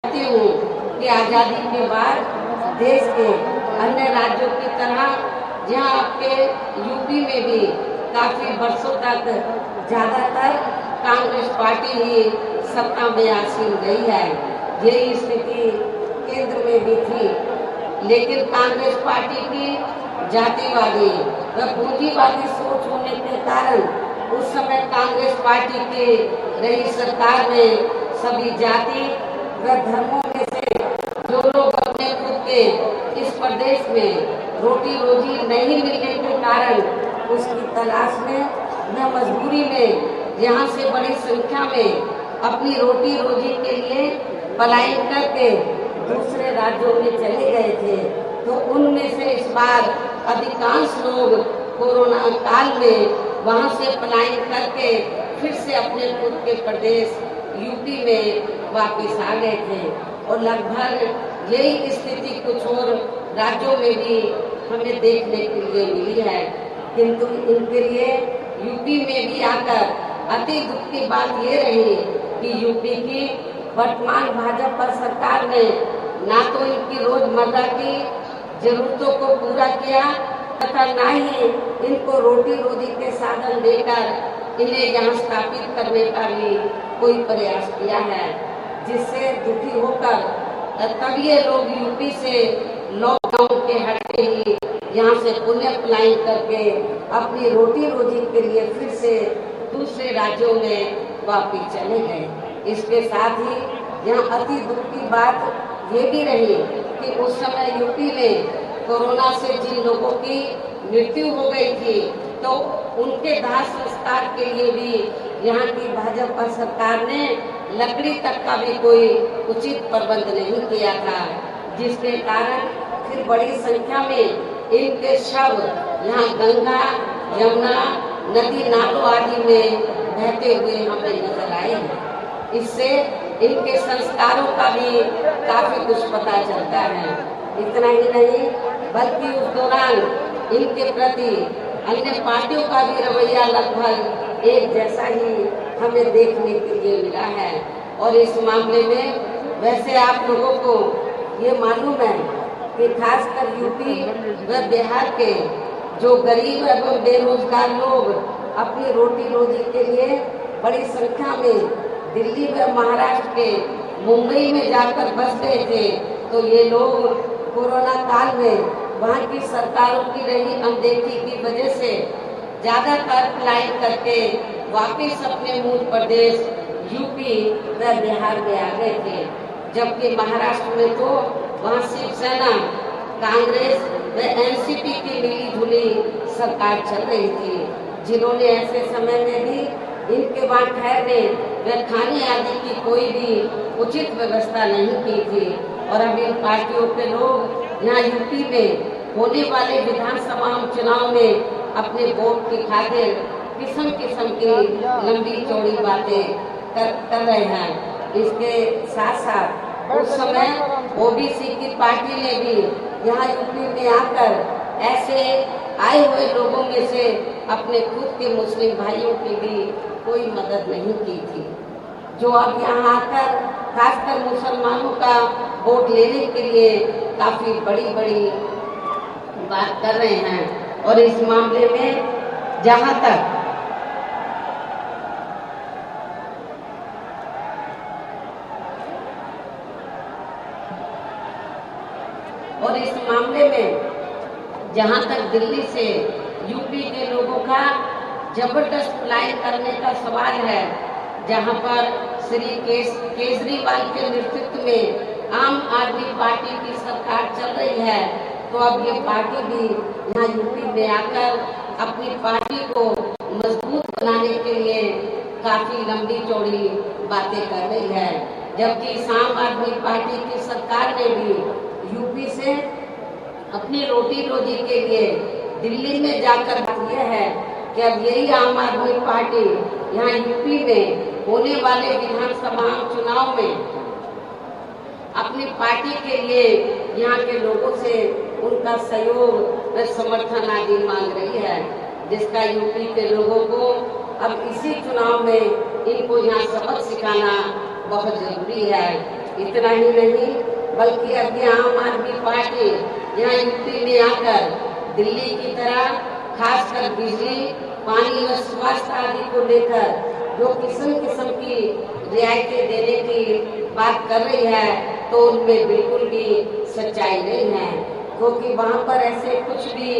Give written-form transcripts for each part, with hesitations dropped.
चाहती हूँ कि आज़ादी के बाद देश के अन्य राज्यों की तरह जहाँ आपके यूपी में भी काफी वर्षों तक ज्यादातर कांग्रेस पार्टी ही सत्ता में आसीन रही है, यही स्थिति केंद्र में भी थी। लेकिन कांग्रेस पार्टी की जातिवादी व पूंजीवादी सोच होने के कारण उस समय कांग्रेस पार्टी की रही सरकार में सभी जाति व धर्मों में से जो लोग अपने खुद के इस प्रदेश में रोटी रोजी नहीं मिलने के कारण उसकी तलाश में या मजबूरी में यहाँ से बड़ी संख्या में अपनी रोटी रोजी के लिए पलायन करके दूसरे राज्यों में चले गए थे। तो उनमें से इस बार अधिकांश लोग कोरोना काल में वहाँ से पलायन करके फिर से अपने खुद के प्रदेश यूपी में वापस आ गए थे और लगभग यही स्थिति कुछ और राज्यों में भी हमें देखने के लिए मिली है। किंतु इनके लिए यूपी में भी आकर अति दुख की बात ये रही कि यूपी की वर्तमान भाजपा सरकार ने ना तो इनकी रोजमर्रा की जरूरतों को पूरा किया तथा ना ही इनको रोटी रोजी के साधन देकर इन्हें यहाँ स्थापित करने का भी कोई प्रयास किया है, जिससे दुखी होकर तब ये लोग यूपी से लॉकडाउन के हटते ही यहाँ से पुनः पलायन करके अपनी रोटी रोजी के लिए फिर से दूसरे राज्यों में वापस चले गए। इसके साथ ही यहाँ अति दुख की बात ये भी रही कि उस समय यूपी में कोरोना से जिन लोगों की मृत्यु हो गई थी तो उनके दाह संस्कार के लिए भी यहाँ की भाजपा सरकार ने लकड़ी तक का भी कोई उचित प्रबंध नहीं किया था, जिसके कारण फिर बड़ी संख्या में इनके शव यहाँ गंगा यमुना नदी नालों आदि में बहते हुए हमें नजर आए हैं। इससे इनके संस्कारों का भी काफी कुछ पता चलता है। इतना ही नहीं बल्कि उस दौरान इनके प्रति अन्य पार्टियों का भी रवैया लगभग एक जैसा ही हमें देखने के लिए मिला है। और इस मामले में वैसे आप लोगों को ये मालूम है कि खासकर यूपी व बिहार के जो गरीब एवं बेरोजगार लोग अपनी रोटी रोजी के लिए बड़ी संख्या में दिल्ली व महाराष्ट्र के मुंबई में जाकर बस गए थे, तो ये लोग कोरोना काल में वहाँ की सरकारों की रही अनदेखी की वजह से ज्यादातर पलायन करके वापस अपने मूल प्रदेश यूपी व बिहार में आ गए थे। जबकि महाराष्ट्र में तो वहाँ शिवसेना कांग्रेस व एनसीपी की मिली जुली सरकार चल रही थी, जिन्होंने ऐसे समय में भी इनके वहाँ ठहरने व खाने आदि की कोई भी उचित व्यवस्था नहीं की थी। और अब इन पार्टियों के लोग यहाँ यूपी में होने वाले विधानसभा चुनाव में अपने वोट की खातिर किस्म किस्म की लंबी चौड़ी बातें कर रहे हैं। इसके साथ साथ उस समय ओबीसी की पार्टी ने भी यहाँ यूपी में आकर ऐसे आए हुए लोगों में से अपने खुद के मुस्लिम भाइयों की भी कोई मदद नहीं की थी, जो अब यहाँ आकर खासकर मुसलमानों का वोट लेने के लिए काफी बड़ी बड़ी बात कर रहे हैं। और इस मामले में जहां तक दिल्ली से यूपी के लोगों का जबरदस्त पलायन करने का सवाल है, जहां पर श्री केजरीवाल के नेतृत्व में आम आदमी पार्टी की सरकार चल रही है, तो अब ये पार्टी भी यहाँ यूपी में आकर अपनी पार्टी को मजबूत बनाने के लिए काफी लंबी चौड़ी बातें कर रही है। जबकि आम आदमी पार्टी की सरकार ने भी यूपी से अपनी रोटी रोजी के लिए दिल्ली में जाकर यह है कि अब यही आम आदमी पार्टी यहाँ यूपी में होने वाले विधानसभा चुनाव में अपनी पार्टी के लिए यहाँ के लोगों से उनका सहयोग व समर्थन आदि मांग रही है, जिसका यूपी के लोगों को अब इसी चुनाव में इनको यहाँ सबक सिखाना बहुत जरूरी है। इतना ही नहीं बल्कि अब ये आम आदमी पार्टी यहाँ यूपी में आकर दिल्ली की तरह खासकर बिजली, पानी व स्वास्थ्य आदि को लेकर जो किस्म किस्म की रियायतें देने की बात कर रही है, तो उनमें बिल्कुल भी सच्चाई नहीं है, क्योंकि वहाँ पर ऐसे कुछ भी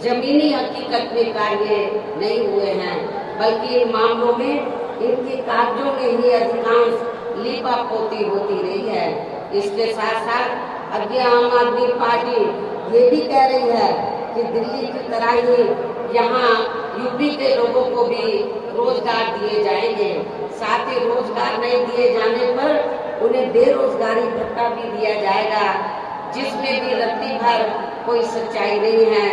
जमीनी हकीकत में कार्य नहीं हुए हैं, बल्कि इन मामलों में इनके कागजों में ही अधिकांश लीपापोती होती रही है। इसके साथ साथ अब ये आम आदमी पार्टी ये भी कह रही है कि दिल्ली की तरह ही यहाँ यूपी के लोगों को भी रोजगार दिए जाएंगे। साथ ही रोजगार नहीं दिए जाने पर उन्हें बेरोजगारी भत्ता भी दिया जाएगा, जिसमें भी रत्ती भर कोई सच्चाई नहीं है।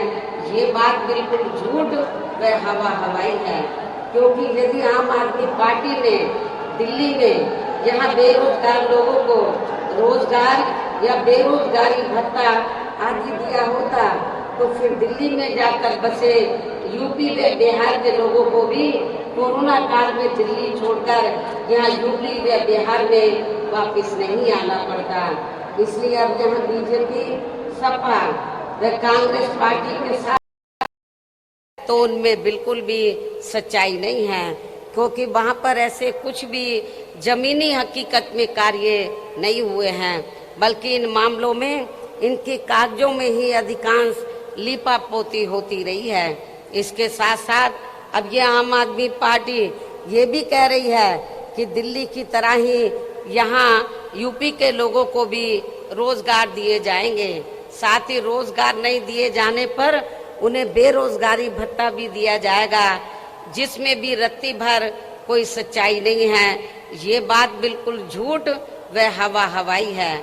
ये बात बिल्कुल झूठ व हवाई है, क्योंकि यदि आम आदमी पार्टी ने दिल्ली में यहाँ बेरोजगार लोगों को रोजगार या बेरोजगारी भत्ता आदि दिया होता, तो फिर दिल्ली में जाकर बसे यूपी व बिहार के लोगों को भी कोरोना काल में दिल्ली छोड़कर यहाँ यूपी व बिहार में वापस नहीं आना पड़ता। इसलिए अब यहाँ बीजेपी, सपा व कांग्रेस पार्टी के साथ तो उनमें बिल्कुल भी सच्चाई नहीं है, क्योंकि वहाँ पर ऐसे कुछ भी जमीनी हकीकत में कार्य नहीं हुए हैं, बल्कि इन मामलों में इनके कागजों में ही अधिकांश लीपापोती होती रही है। इसके साथ साथ अब ये आम आदमी पार्टी ये भी कह रही है कि दिल्ली की तरह ही यहाँ यूपी के लोगों को भी रोजगार दिए जाएंगे। साथ ही रोजगार नहीं दिए जाने पर उन्हें बेरोजगारी भत्ता भी दिया जाएगा, जिसमें भी रत्ती भर कोई सच्चाई नहीं है। ये बात बिल्कुल झूठ व हवाई है,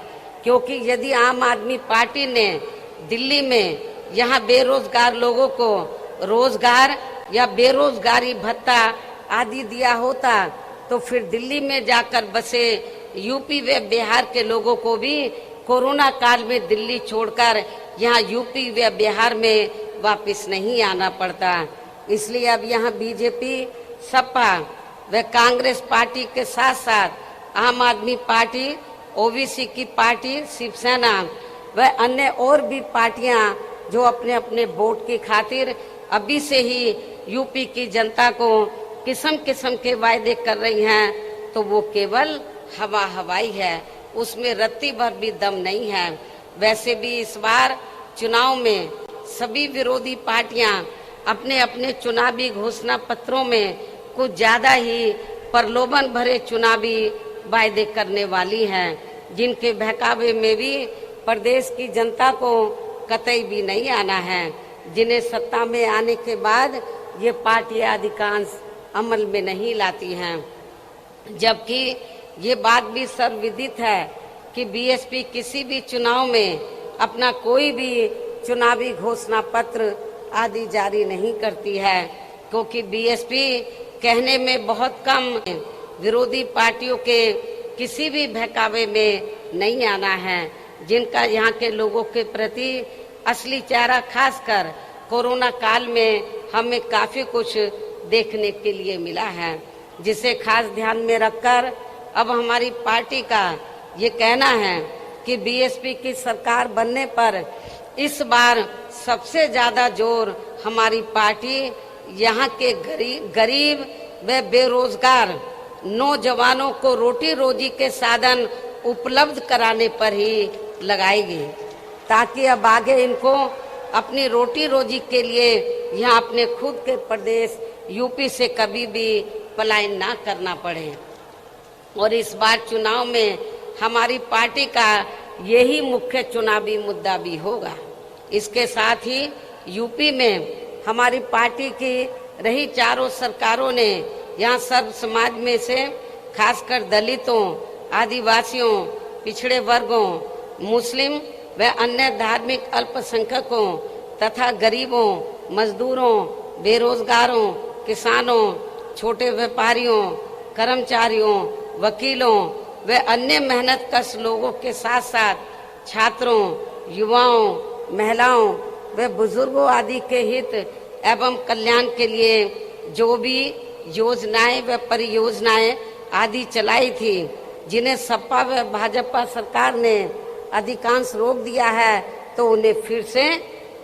क्योंकि यदि आम आदमी पार्टी ने दिल्ली में यहाँ बेरोजगार लोगों को रोजगार या बेरोजगारी भत्ता आदि दिया होता, तो फिर दिल्ली में जाकर बसे यूपी व बिहार के लोगों को भी कोरोना काल में दिल्ली छोड़कर यहाँ यूपी व बिहार में वापस नहीं आना पड़ता। इसलिए अब यहाँ बीजेपी, सपा व कांग्रेस पार्टी के साथ साथ आम आदमी पार्टी, ओबीसी की पार्टी, शिवसेना व अन्य और भी पार्टियां जो अपने अपने वोट की खातिर अभी से ही यूपी की जनता को किस्म किस्म के वायदे कर रही हैं, तो वो केवल हवाई है, उसमें रत्ती भर भी दम नहीं है। वैसे भी इस बार चुनाव में सभी विरोधी पार्टियां अपने अपने चुनावी घोषणा पत्रों में कुछ ज्यादा ही प्रलोभन भरे चुनावी वायदे करने वाली हैं, जिनके बहकावे में भी प्रदेश की जनता को कतई भी नहीं आना है, जिन्हें सत्ता में आने के बाद ये पार्टियां अधिकांश अमल में नहीं लाती हैं। जबकि ये बात भी सर्वविदित है कि बीएसपी किसी भी चुनाव में अपना कोई भी चुनावी घोषणा पत्र आदि जारी नहीं करती है, क्योंकि बीएसपी कहने में बहुत कम विरोधी पार्टियों के किसी भी बहकावे में नहीं आना है, जिनका यहाँ के लोगों के प्रति असली चेहरा खासकर कोरोना काल में हमें काफी कुछ देखने के लिए मिला है, जिसे खास ध्यान में रखकर अब हमारी पार्टी का ये कहना है कि बीएसपी की सरकार बनने पर इस बार सबसे ज्यादा जोर हमारी पार्टी यहाँ के गरीब व बेरोजगार नौजवानों को रोटी रोजी के साधन उपलब्ध कराने पर ही लगाएगी, ताकि अब आगे इनको अपनी रोटी रोजी के लिए यहाँ अपने खुद के प्रदेश यूपी से कभी भी पलायन ना करना पड़े। और इस बार चुनाव में हमारी पार्टी का यही मुख्य चुनावी मुद्दा भी होगा। इसके साथ ही यूपी में हमारी पार्टी की रही चारों सरकारों ने यहाँ सर्व समाज में से खासकर दलितों, आदिवासियों, पिछड़े वर्गों, मुस्लिम व अन्य धार्मिक अल्पसंख्यकों तथा गरीबों, मजदूरों, बेरोजगारों, किसानों, छोटे व्यापारियों, कर्मचारियों, वकीलों व अन्य मेहनतकश लोगों के साथ साथ छात्रों, युवाओं, महिलाओं व बुजुर्गों आदि के हित एवं कल्याण के लिए जो भी योजनाएं व परियोजनाएं आदि चलाई थी, जिन्हें सपा व भाजपा सरकार ने अधिकांश रोक दिया है, तो उन्हें फिर से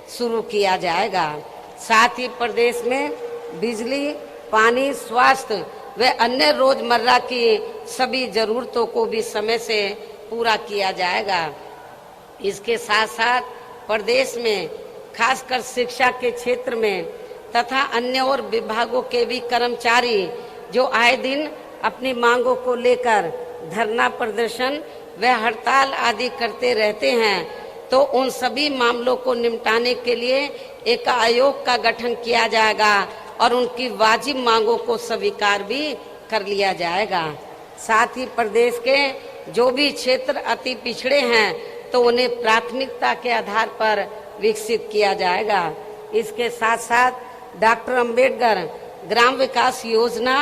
शुरू किया जाएगा। साथ ही प्रदेश में बिजली, पानी, स्वास्थ्य व अन्य रोजमर्रा की सभी जरूरतों को भी समय से पूरा किया जाएगा। इसके साथ साथ प्रदेश में खासकर शिक्षा के क्षेत्र में तथा अन्य और विभागों के भी कर्मचारी जो आए दिन अपनी मांगों को लेकर धरना प्रदर्शन व हड़ताल आदि करते रहते हैं, तो उन सभी मामलों को निपटाने के लिए एक आयोग का गठन किया जाएगा और उनकी वाजिब मांगों को स्वीकार भी कर लिया जाएगा। साथ ही प्रदेश के जो भी क्षेत्र अति पिछड़े हैं, तो उन्हें प्राथमिकता के आधार पर विकसित किया जाएगा। इसके साथ साथ डॉक्टर अंबेडकर ग्राम विकास योजना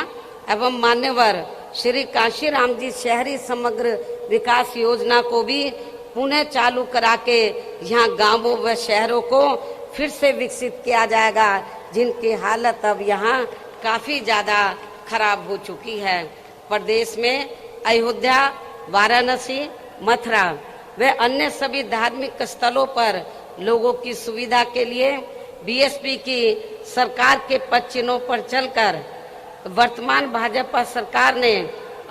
एवं मान्यवर श्री काशीराम जी शहरी समग्र विकास योजना को भी पुनः चालू करा के यहाँ गांवों व शहरों को फिर से विकसित किया जाएगा, जिनकी हालत अब यहाँ काफी ज्यादा खराब हो चुकी है। प्रदेश में अयोध्या, वाराणसी, मथुरा व अन्य सभी धार्मिक स्थलों पर लोगों की सुविधा के लिए बीएसपी की सरकार के पद चिन्हों पर चलकर वर्तमान भाजपा सरकार ने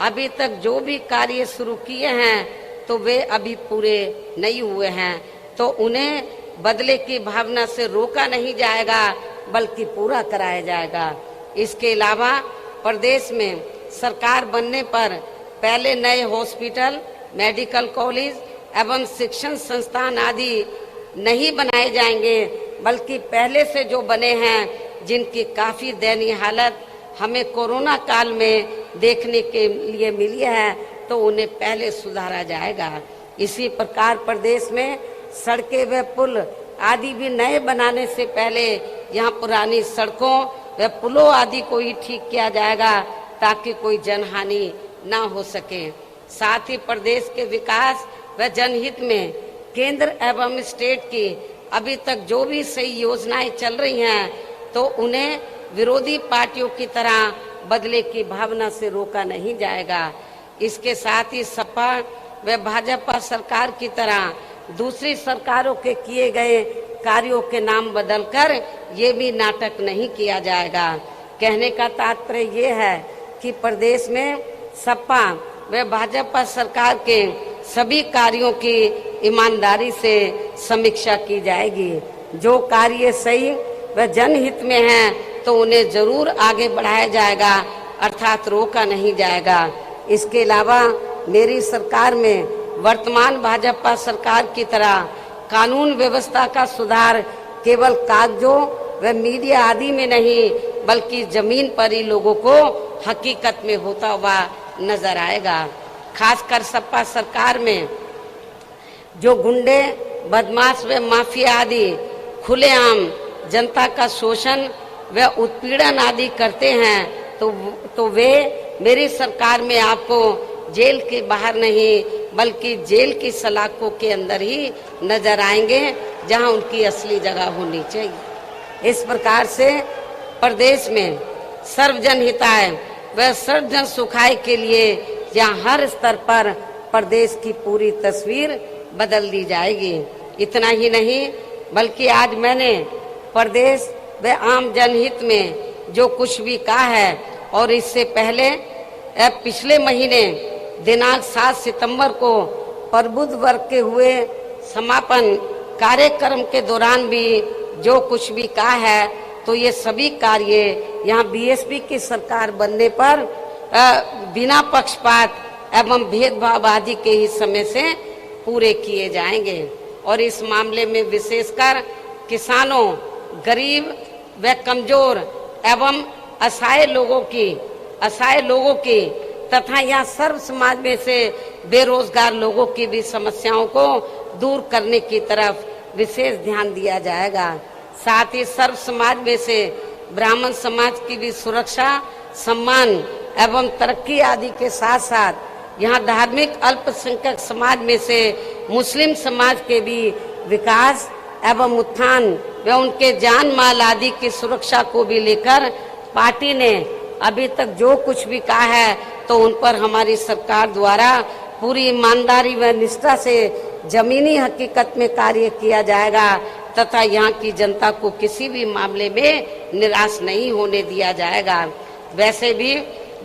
अभी तक जो भी कार्य शुरू किए हैं, तो वे अभी पूरे नहीं हुए हैं, तो उन्हें बदले की भावना से रोका नहीं जाएगा, बल्कि पूरा कराया जाएगा। इसके अलावा प्रदेश में सरकार बनने पर पहले नए हॉस्पिटल, मेडिकल कॉलेज एवं शिक्षण संस्थान आदि नहीं बनाए जाएंगे, बल्कि पहले से जो बने हैं, जिनकी काफी दयनीय हालत हमें कोरोना काल में देखने के लिए मिली है, तो उन्हें पहले सुधारा जाएगा। इसी प्रकार प्रदेश में सड़कें व पुल आदि भी नए बनाने से पहले यहाँ पुरानी सड़कों व पुलों आदि को ही ठीक किया जाएगा, ताकि कोई जनहानि ना हो सके। साथ ही प्रदेश के विकास व जनहित में केंद्र एवं स्टेट की अभी तक जो भी सही योजनाएं चल रही हैं, तो उन्हें विरोधी पार्टियों की तरह बदले की भावना से रोका नहीं जाएगा। इसके साथ ही सपा व भाजपा सरकार की तरह दूसरी सरकारों के किए गए कार्यों के नाम बदलकर ये भी नाटक नहीं किया जाएगा। कहने का तात्पर्य ये है कि प्रदेश में सपा व भाजपा सरकार के सभी कार्यों की ईमानदारी से समीक्षा की जाएगी। जो कार्य सही व जनहित में हैं, तो उन्हें जरूर आगे बढ़ाया जाएगा, अर्थात रोका नहीं जाएगा। इसके अलावा मेरी सरकार में वर्तमान भाजपा सरकार की तरह कानून व्यवस्था का सुधार केवल कागजों व मीडिया आदि में नहीं, बल्कि जमीन पर ही लोगों को हकीकत में होता हुआ नजर आएगा। खासकर सपा सरकार में जो गुंडे, बदमाश व माफिया आदि खुलेआम जनता का शोषण व उत्पीड़न आदि करते हैं, तो वे मेरी सरकार में आपको जेल के बाहर नहीं, बल्कि जेल की सलाखों के अंदर ही नजर आएंगे, जहां उनकी असली जगह होनी चाहिए। इस प्रकार से प्रदेश में सर्वजन हिताय व सर्वजन सुखाय के लिए यहाँ हर स्तर पर प्रदेश की पूरी तस्वीर बदल दी जाएगी। इतना ही नहीं, बल्कि आज मैंने प्रदेश व आम जनहित में जो कुछ भी कहा है, और इससे पहले पिछले महीने दिनांक 7 सितंबर को प्रबुद्ध वर्ग के हुए समापन कार्यक्रम के दौरान भी जो कुछ भी कहा है, तो ये सभी कार्य यहाँ बीएसपी की सरकार बनने पर बिना पक्षपात एवं भेदभाव आदि के ही समय से पूरे किए जाएंगे। और इस मामले में विशेषकर किसानों, गरीब व कमजोर एवं असहाय लोगों की तथा यहाँ सर्व समाज में से बेरोजगार लोगों की भी समस्याओं को दूर करने की तरफ विशेष ध्यान दिया जाएगा। साथ ही सर्व समाज में से ब्राह्मण समाज की भी सुरक्षा, सम्मान एवं तरक्की आदि के साथ साथ यहाँ धार्मिक अल्पसंख्यक समाज में से मुस्लिम समाज के भी विकास एवं उत्थान व उनके जान माल आदि की सुरक्षा को भी लेकर पार्टी ने अभी तक जो कुछ भी कहा है तो उन पर हमारी सरकार द्वारा पूरी ईमानदारी व निष्ठा से जमीनी हकीकत में कार्य किया जाएगा तथा यहाँ की जनता को किसी भी मामले में निराश नहीं होने दिया जाएगा। वैसे भी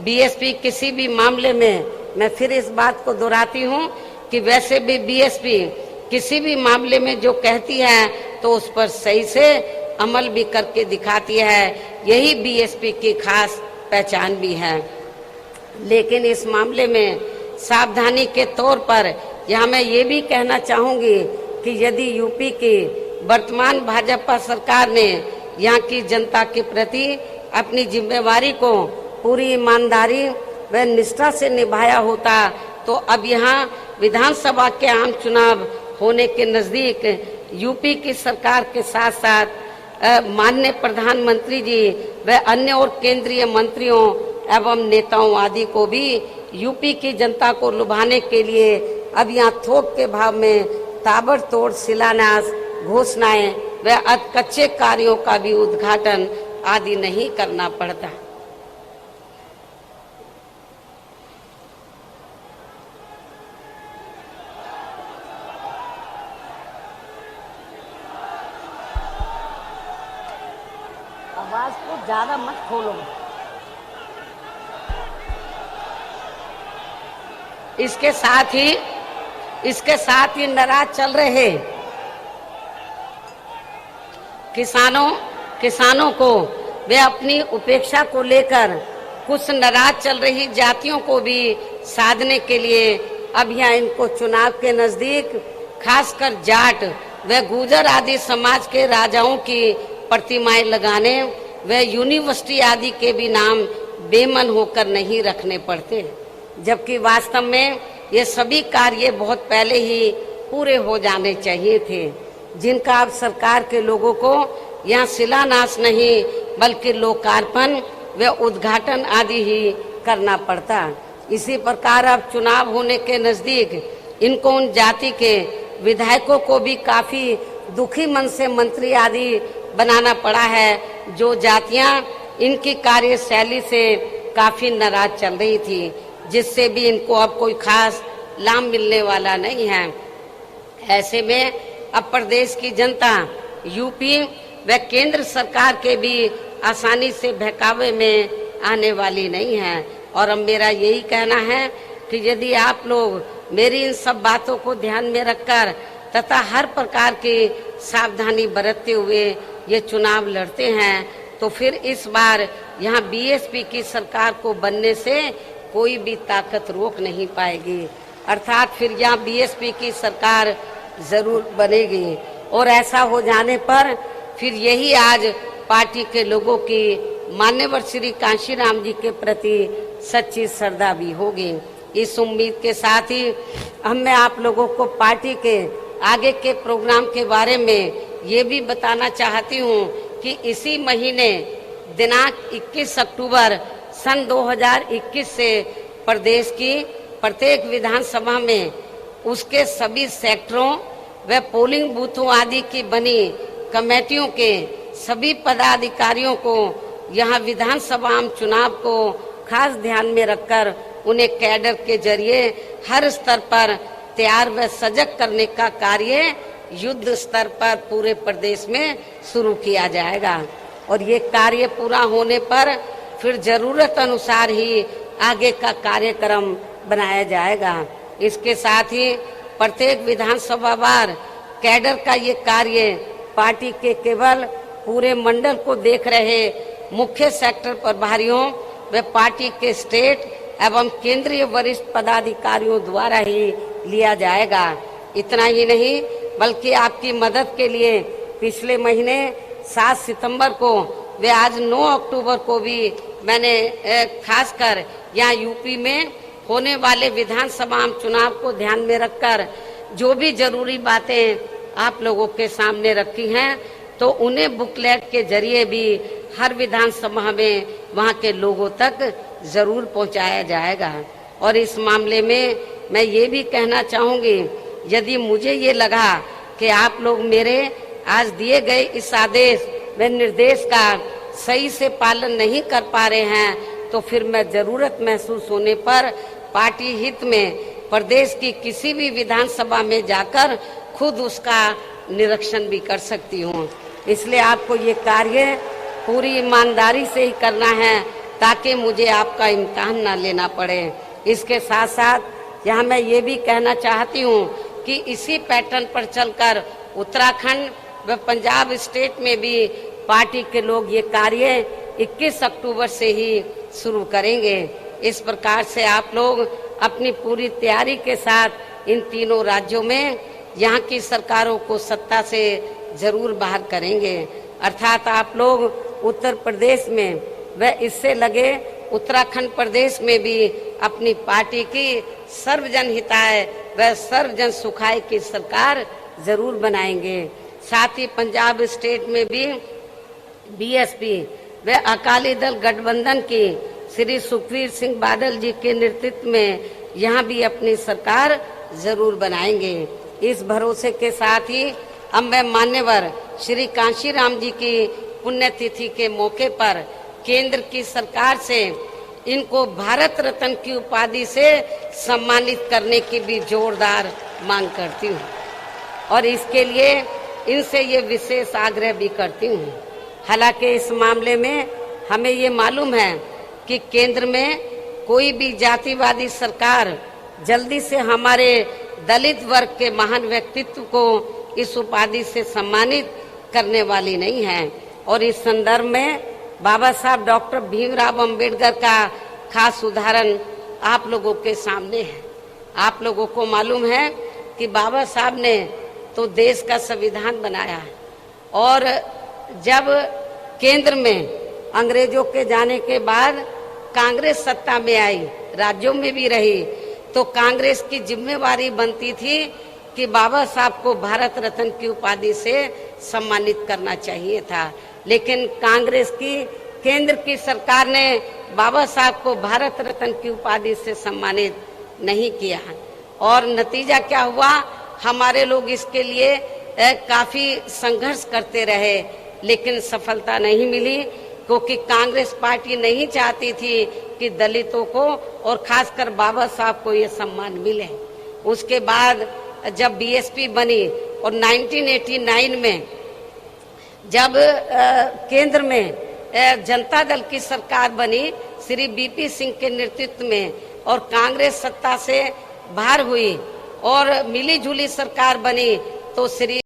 बीएसपी किसी भी मामले में, मैं फिर इस बात को दोहराती हूँ कि वैसे भी बीएसपी किसी भी मामले में जो कहती है तो उस पर सही से अमल भी करके दिखाती है। यही बीएसपी की खास पहचान भी है। लेकिन इस मामले में सावधानी के तौर पर यहाँ मैं ये भी कहना चाहूँगी कि यदि यूपी की वर्तमान भाजपा सरकार ने यहाँ की जनता के प्रति अपनी जिम्मेवारी को पूरी ईमानदारी व निष्ठा से निभाया होता तो अब यहाँ विधानसभा के आम चुनाव होने के नजदीक यूपी की सरकार के साथ साथ माननीय प्रधानमंत्री जी व अन्य और केंद्रीय मंत्रियों एवं नेताओं आदि को भी यूपी की जनता को लुभाने के लिए अब यहाँ थोक के भाव में ताबड़तोड़ शिलान्यास, घोषणाएं व कच्चे कार्यों का भी उद्घाटन आदि नहीं करना पड़ता। आवाज को ज्यादा मत खोलो। इसके साथ ही नाराज चल रहे किसानों को वे अपनी उपेक्षा को लेकर कुछ नाराज चल रही जातियों को भी साधने के लिए अब यहाँ इनको चुनाव के नजदीक खासकर जाट व गुर्जर आदि समाज के राजाओं की प्रतिमाएं लगाने व यूनिवर्सिटी आदि के भी नाम बेमन होकर नहीं रखने पड़ते, जबकि वास्तव में ये सभी कार्य बहुत पहले ही पूरे हो जाने चाहिए थे, जिनका अब सरकार के लोगों को यहाँ शिलान्यास नहीं बल्कि लोकार्पण व उद्घाटन आदि ही करना पड़ता। इसी प्रकार अब चुनाव होने के नजदीक इनको उन जाति के विधायकों को भी काफी दुखी मन से मंत्री आदि बनाना पड़ा है, जो जातियां इनकी कार्यशैली से काफी नाराज चल रही थी, जिससे भी इनको अब कोई खास लाभ मिलने वाला नहीं है। ऐसे में अब प्रदेश की जनता यूपी व केंद्र सरकार के भी आसानी से बहकावे में आने वाली नहीं है। और अब मेरा यही कहना है कि यदि आप लोग मेरी इन सब बातों को ध्यान में रखकर तथा हर प्रकार की सावधानी बरतते हुए ये चुनाव लड़ते हैं तो फिर इस बार यहाँ बीएसपी की सरकार को बनने से कोई भी ताकत रोक नहीं पाएगी, अर्थात फिर यहाँ बीएसपी की सरकार जरूर बनेगी। और ऐसा हो जाने पर फिर यही आज पार्टी के लोगों की मान्यवर श्री कांशीराम जी के प्रति सच्ची श्रद्धा भी होगी। इस उम्मीद के साथ ही मैं आप लोगों को पार्टी के आगे के प्रोग्राम के बारे में ये भी बताना चाहती हूँ कि इसी महीने दिनांक 21 अक्टूबर सन 2021 से प्रदेश की प्रत्येक विधानसभा में उसके सभी सेक्टरों व पोलिंग बूथों आदि की बनी कमेटियों के सभी पदाधिकारियों को यहाँ विधानसभा आम चुनाव को खास ध्यान में रखकर उन्हें कैडर के जरिए हर स्तर पर तैयार व सजग करने का कार्य युद्ध स्तर पर पूरे प्रदेश में शुरू किया जाएगा। और ये कार्य पूरा होने पर फिर जरूरत अनुसार ही आगे का कार्यक्रम बनाया जाएगा। इसके साथ ही प्रत्येक विधानसभा वार कैडर का ये कार्य पार्टी के केवल पूरे मंडल को देख रहे मुख्य सेक्टर प्रभारियों व पार्टी के स्टेट एवं केंद्रीय वरिष्ठ पदाधिकारियों द्वारा ही लिया जाएगा। इतना ही नहीं बल्कि आपकी मदद के लिए पिछले महीने 7 सितंबर को व आज 9 अक्टूबर को भी मैंने खासकर यहाँ यूपी में होने वाले विधानसभा चुनाव को ध्यान में रखकर जो भी जरूरी बातें आप लोगों के सामने रखी हैं तो उन्हें बुकलेट के जरिए भी हर विधानसभा में वहाँ के लोगों तक जरूर पहुँचाया जाएगा। और इस मामले में मैं ये भी कहना चाहूँगी, यदि मुझे ये लगा कि आप लोग मेरे आज दिए गए इस आदेश व निर्देश का सही से पालन नहीं कर पा रहे हैं तो फिर मैं जरूरत महसूस होने पर पार्टी हित में प्रदेश की किसी भी विधानसभा में जाकर खुद उसका निरीक्षण भी कर सकती हूँ। इसलिए आपको ये कार्य पूरी ईमानदारी से ही करना है ताकि मुझे आपका इम्तिहान ना लेना पड़े। इसके साथ साथ यहाँ मैं ये भी कहना चाहती हूँ कि इसी पैटर्न पर चलकर उत्तराखंड व पंजाब स्टेट में भी पार्टी के लोग ये कार्य 21 अक्टूबर से ही शुरू करेंगे। इस प्रकार से आप लोग अपनी पूरी तैयारी के साथ इन तीनों राज्यों में यहाँ की सरकारों को सत्ता से जरूर बाहर करेंगे। अर्थात आप लोग उत्तर प्रदेश में व इससे लगे उत्तराखंड प्रदेश में भी अपनी पार्टी की सर्वजन हिताय व सर्वजन सुखाय की सरकार जरूर बनाएंगे। साथ ही पंजाब स्टेट में भी बीएसपी व अकाली दल गठबंधन की श्री सुखबीर सिंह बादल जी के नेतृत्व में यहाँ भी अपनी सरकार जरूर बनाएंगे। इस भरोसे के साथ ही अब मैं मान्यवर श्री कांशीराम जी की पुण्यतिथि के मौके पर केंद्र की सरकार से इनको भारत रत्न की उपाधि से सम्मानित करने की भी जोरदार मांग करती हूँ और इसके लिए इनसे ये विशेष आग्रह भी करती हूँ। हालांकि इस मामले में हमें ये मालूम है कि केंद्र में कोई भी जातिवादी सरकार जल्दी से हमारे दलित वर्ग के महान व्यक्तित्व को इस उपाधि से सम्मानित करने वाली नहीं है। और इस संदर्भ में बाबा साहब डॉक्टर भीमराव अंबेडकर का खास उदाहरण आप लोगों के सामने है। आप लोगों को मालूम है कि बाबा साहब ने तो देश का संविधान बनाया है और जब केंद्र में अंग्रेजों के जाने के बाद कांग्रेस सत्ता में आई, राज्यों में भी रही, तो कांग्रेस की जिम्मेवारी बनती थी कि बाबा साहब को भारत रत्न की उपाधि से सम्मानित करना चाहिए था। लेकिन कांग्रेस की केंद्र की सरकार ने बाबा साहब को भारत रत्न की उपाधि से सम्मानित नहीं किया और नतीजा क्या हुआ, हमारे लोग इसके लिए काफी संघर्ष करते रहे लेकिन सफलता नहीं मिली क्योंकि कांग्रेस पार्टी नहीं चाहती थी कि दलितों को और खासकर बाबा साहब को ये सम्मान मिले। उसके बाद जब बीएसपी बनी और 1989 में जब केंद्र में जनता दल की सरकार बनी श्री बीपी सिंह के नेतृत्व में और कांग्रेस सत्ता से बाहर हुई और मिली जुली सरकार बनी तो श्री